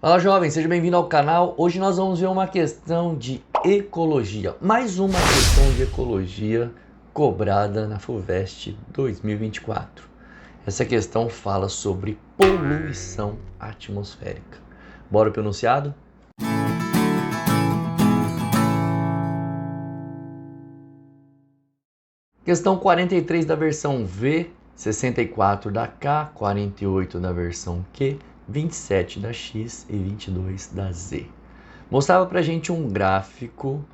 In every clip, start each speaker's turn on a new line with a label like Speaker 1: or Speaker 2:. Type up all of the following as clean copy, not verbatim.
Speaker 1: Fala jovem, seja bem-vindo ao canal. Hoje nós vamos ver uma questão de ecologia. Mais uma questão de ecologia cobrada na FUVEST 2024. Essa questão fala sobre poluição atmosférica. Bora pro enunciado? Questão 43 da versão V, 64 da K, 48 da versão Q, 27 da X e 22 da Z. Mostrava pra gente um gráfico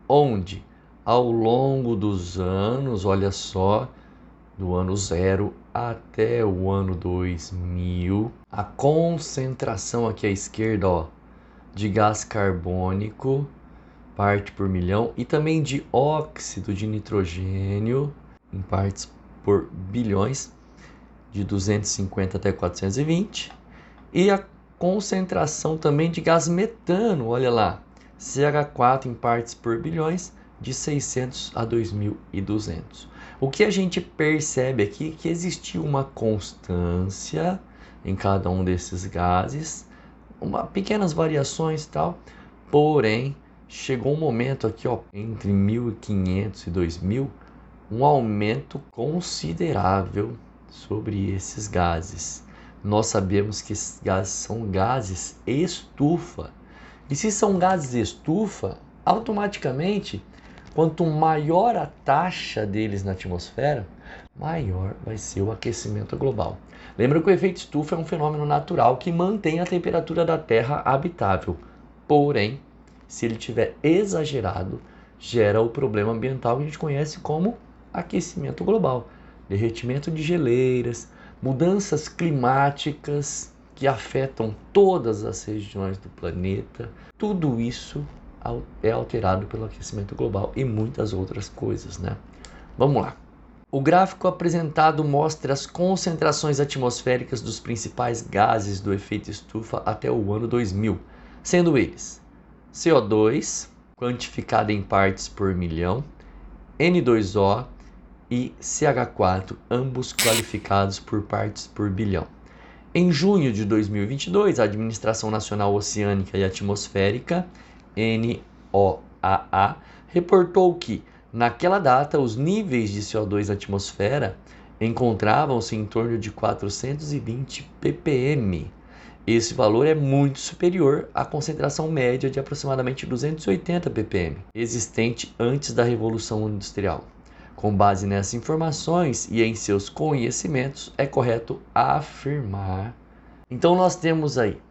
Speaker 1: onde, ao longo dos anos, olha só, do ano 0 até o ano 2000, a concentração aqui à esquerda, ó, de gás carbônico, parte por milhão, e também de óxido de nitrogênio, em partes por bilhões, de 250 até 420, e a concentração também de gás metano, olha lá, CH4 em partes por bilhões, de 600 a 2.200. O que a gente percebe aqui é que existiu uma constância em cada um desses gases, pequenas variações e tal, porém, chegou um momento aqui, ó, entre 1500 e 2000, um aumento considerável sobre esses gases. Nós sabemos que esses gases são gases estufa. E se são gases estufa, automaticamente, quanto maior a taxa deles na atmosfera, maior vai ser o aquecimento global. Lembra que o efeito estufa é um fenômeno natural que mantém a temperatura da Terra habitável. Porém, se ele tiver exagerado, gera o problema ambiental que a gente conhece como aquecimento global, derretimento de geleiras, mudanças climáticas que afetam todas as regiões do planeta. Tudo isso é alterado pelo aquecimento global e muitas outras coisas, né? Vamos lá. O gráfico apresentado mostra as concentrações atmosféricas dos principais gases do efeito estufa até o ano 2000, sendo eles CO2, quantificado em partes por milhão, N2O e CH4, ambos qualificados por partes por bilhão. Em junho de 2022, a Administração Nacional Oceânica e Atmosférica, NOAA, reportou que, naquela data, os níveis de CO2 na atmosfera encontravam-se em torno de 420 ppm. Esse valor é muito superior à concentração média de aproximadamente 280 ppm, existente antes da Revolução Industrial. Com base nessas informações e em seus conhecimentos, é correto afirmar. Então nós temos aí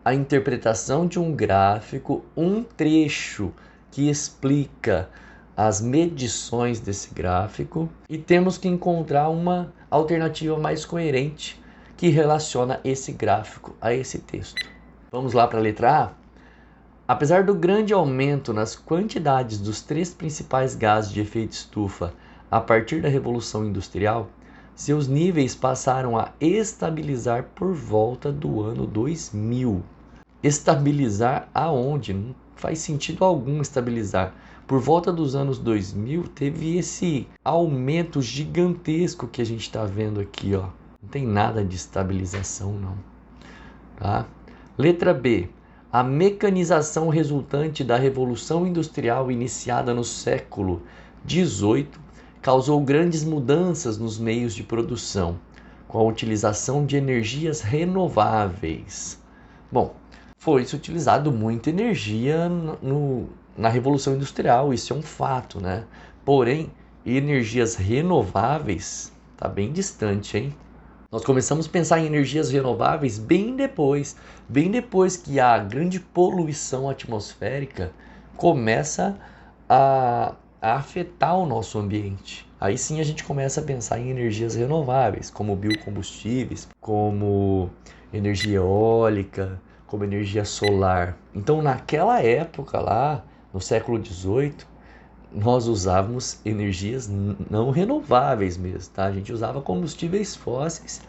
Speaker 1: a interpretação de um gráfico, um trecho que explica as medições desse gráfico, e temos que encontrar uma alternativa mais coerente que relaciona esse gráfico a esse texto. Vamos lá para a letra A? Apesar do grande aumento nas quantidades dos três principais gases de efeito estufa a partir da Revolução Industrial, seus níveis passaram a estabilizar por volta do ano 2000. Estabilizar aonde? Não faz sentido algum estabilizar. Por volta dos anos 2000, teve esse aumento gigantesco que a gente está vendo aqui, ó. Não tem nada de estabilização, não. Tá? Letra B. A mecanização resultante da Revolução Industrial iniciada no século XVIII causou grandes mudanças nos meios de produção, com a utilização de energias renováveis. Bom, foi-se utilizado muita energia na Revolução Industrial, isso é um fato, né? Porém, energias renováveis está bem distante, hein? Nós começamos a pensar em energias renováveis bem depois que a grande poluição atmosférica começa a afetar o nosso ambiente. Aí sim a gente começa a pensar em energias renováveis, como biocombustíveis, como energia eólica, como energia solar. Então naquela época lá, no século XVIII, nós usávamos energias não renováveis mesmo, tá? A gente usava combustíveis fósseis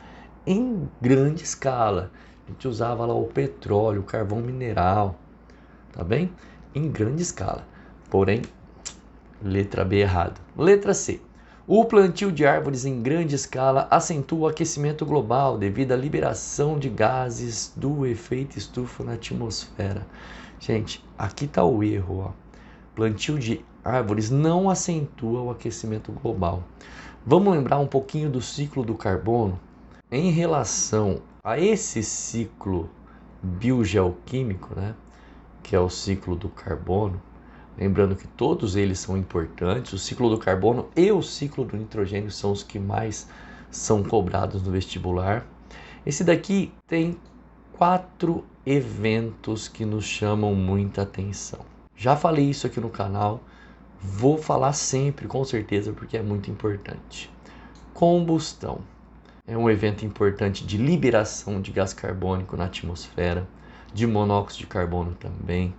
Speaker 1: em grande escala. A gente usava lá o petróleo, o carvão mineral, tá bem? Em grande escala. Porém, letra B errada. Letra C. O plantio de árvores em grande escala acentua o aquecimento global devido à liberação de gases do efeito estufa na atmosfera. Gente, aqui está o erro. Ó. Plantio de árvores não acentua o aquecimento global. Vamos lembrar um pouquinho do ciclo do carbono? Em relação a esse ciclo biogeoquímico, né, que é o ciclo do carbono, lembrando que todos eles são importantes, o ciclo do carbono e o ciclo do nitrogênio são os que mais são cobrados no vestibular. Esse daqui tem 4 eventos que nos chamam muita atenção. Já falei isso aqui no canal, vou falar sempre com certeza porque é muito importante. Combustão é um evento importante de liberação de gás carbônico na atmosfera, de monóxido de carbono também.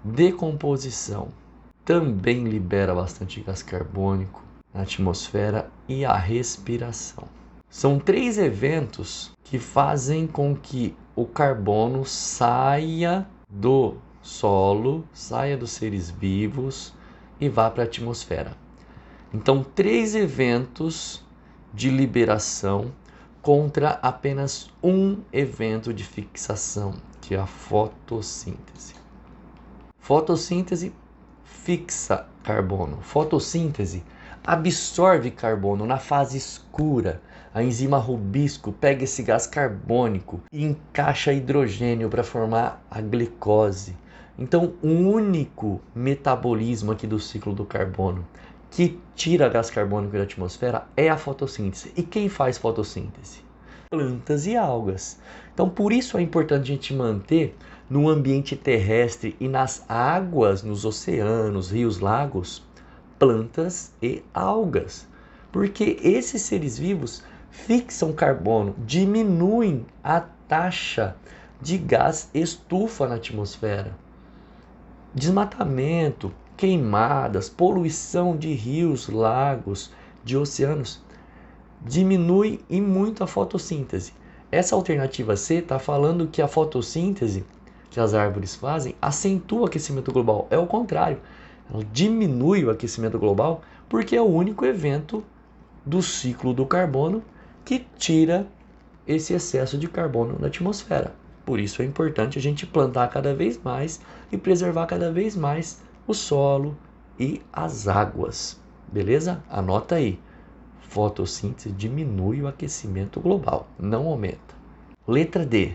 Speaker 1: Decomposição também libera bastante gás carbônico na atmosfera e a respiração. São 3 eventos que fazem com que o carbono saia do solo, saia dos seres vivos e vá para a atmosfera. Então, 3 eventos de liberação contra apenas um evento de fixação, que é a fotossíntese. Fotossíntese fixa carbono. Fotossíntese absorve carbono na fase escura. A enzima rubisco pega esse gás carbônico e encaixa hidrogênio para formar a glicose. Então, o único metabolismo aqui do ciclo do carbono que tira gás carbônico da atmosfera é a fotossíntese. E quem faz fotossíntese? Plantas e algas. Então, por isso é importante a gente manter no ambiente terrestre e nas águas, nos oceanos, rios, lagos, plantas e algas. Porque esses seres vivos fixam carbono, diminuem a taxa de gás estufa na atmosfera. Desmatamento, queimadas, poluição de rios, lagos, de oceanos, diminui e muito a fotossíntese. Essa alternativa C está falando que a fotossíntese que as árvores fazem acentua o aquecimento global. É o contrário, ela diminui o aquecimento global porque é o único evento do ciclo do carbono que tira esse excesso de carbono da atmosfera. Por isso é importante a gente plantar cada vez mais e preservar cada vez mais o solo e as águas. Beleza? Anota aí. Fotossíntese diminui o aquecimento global, não aumenta. Letra D.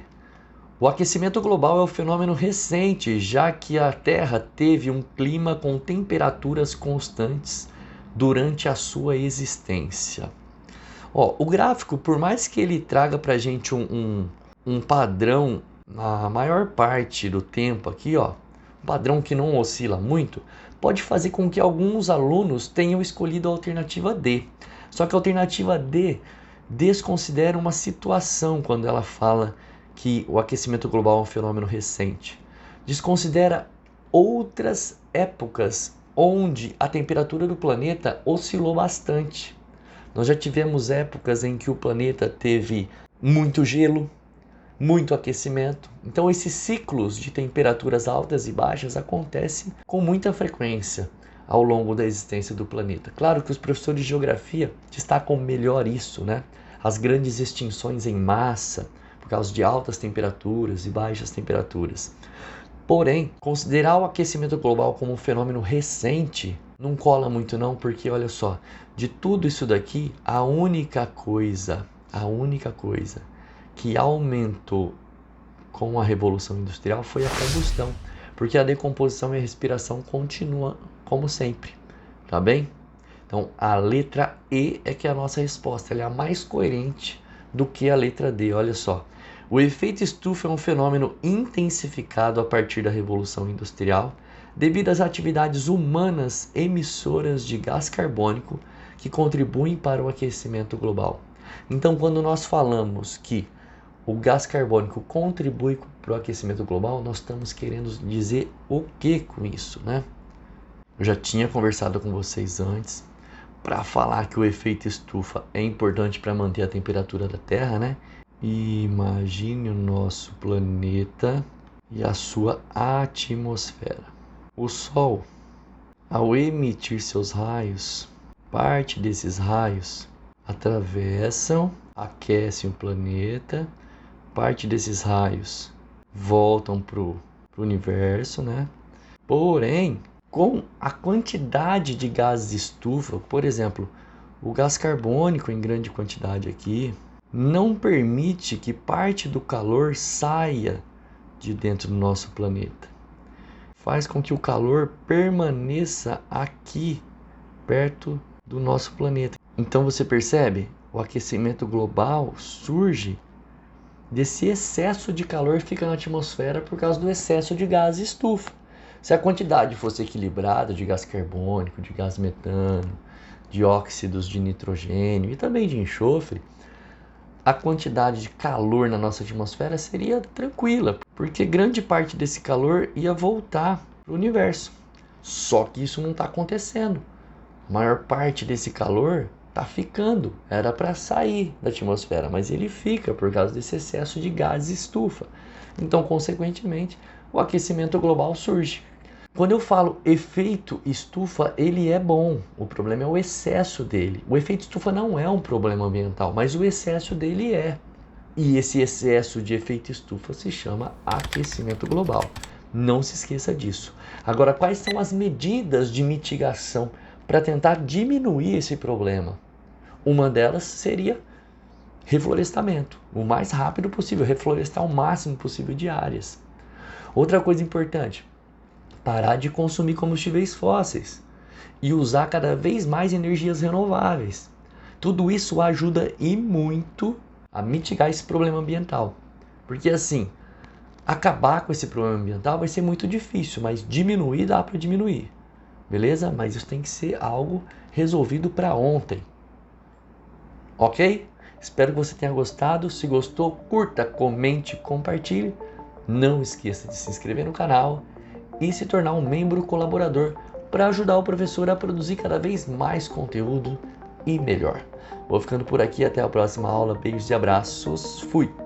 Speaker 1: O aquecimento global é um fenômeno recente, já que a Terra teve um clima com temperaturas constantes durante a sua existência. O gráfico, por mais que ele traga para a gente um padrão na maior parte do tempo aqui, um padrão que não oscila muito, pode fazer com que alguns alunos tenham escolhido a alternativa D. Só que a alternativa D desconsidera uma situação quando ela fala que o aquecimento global é um fenômeno recente. Desconsidera outras épocas onde a temperatura do planeta oscilou bastante. Nós já tivemos épocas em que o planeta teve muito gelo, muito aquecimento. Então esses ciclos de temperaturas altas e baixas acontecem com muita frequência ao longo da existência do planeta. Claro que os professores de geografia destacam melhor isso, né? As grandes extinções em massa, por causa de altas temperaturas e baixas temperaturas. Porém, considerar o aquecimento global como um fenômeno recente não cola muito não, porque olha só, de tudo isso daqui, a única coisa que aumentou com a Revolução Industrial foi a combustão, porque a decomposição e a respiração continuam como sempre, tá bem? Então, a letra E é que é a nossa resposta, ela é a mais coerente do que a letra D, olha só. O efeito estufa é um fenômeno intensificado a partir da Revolução Industrial devido às atividades humanas emissoras de gás carbônico que contribuem para o aquecimento global. Então, quando nós falamos que o gás carbônico contribui para o aquecimento global, nós estamos querendo dizer o que com isso, né? Eu já tinha conversado com vocês antes para falar que o efeito estufa é importante para manter a temperatura da Terra, né? E imagine o nosso planeta e a sua atmosfera. O Sol, ao emitir seus raios, Parte desses raios atravessam, aquecem o planeta, parte desses raios voltam para o universo, né? Porém, com a quantidade de gases de estufa, por exemplo, o gás carbônico em grande quantidade aqui, não permite que parte do calor saia de dentro do nosso planeta. Faz com que o calor permaneça aqui, perto do nosso planeta. Então você percebe? O aquecimento global surge desse excesso de calor que fica na atmosfera por causa do excesso de gás estufa. Se a quantidade fosse equilibrada de gás carbônico, de gás metano, de óxidos de nitrogênio e também de enxofre, a quantidade de calor na nossa atmosfera seria tranquila, porque grande parte desse calor ia voltar para o universo. Só que isso não está acontecendo. A maior parte desse calor está ficando. Era para sair da atmosfera, mas ele fica por causa desse excesso de gases estufa. Então, consequentemente, o aquecimento global surge. Quando eu falo efeito estufa, ele é bom. O problema é o excesso dele. O efeito estufa não é um problema ambiental, mas o excesso dele é. E esse excesso de efeito estufa se chama aquecimento global. Não se esqueça disso. Agora, quais são as medidas de mitigação para tentar diminuir esse problema? Uma delas seria reflorestamento, o mais rápido possível, reflorestar o máximo possível de áreas. Outra coisa importante, parar de consumir combustíveis fósseis e usar cada vez mais energias renováveis. Tudo isso ajuda e muito a mitigar esse problema ambiental. Porque assim, acabar com esse problema ambiental vai ser muito difícil, mas diminuir dá para diminuir. Beleza? Mas isso tem que ser algo resolvido para ontem. Ok? Espero que você tenha gostado. Se gostou, curta, comente, compartilhe. Não esqueça de se inscrever no canal e se tornar um membro colaborador para ajudar o professor a produzir cada vez mais conteúdo e melhor. Vou ficando por aqui, até a próxima aula. Beijos e abraços. Fui!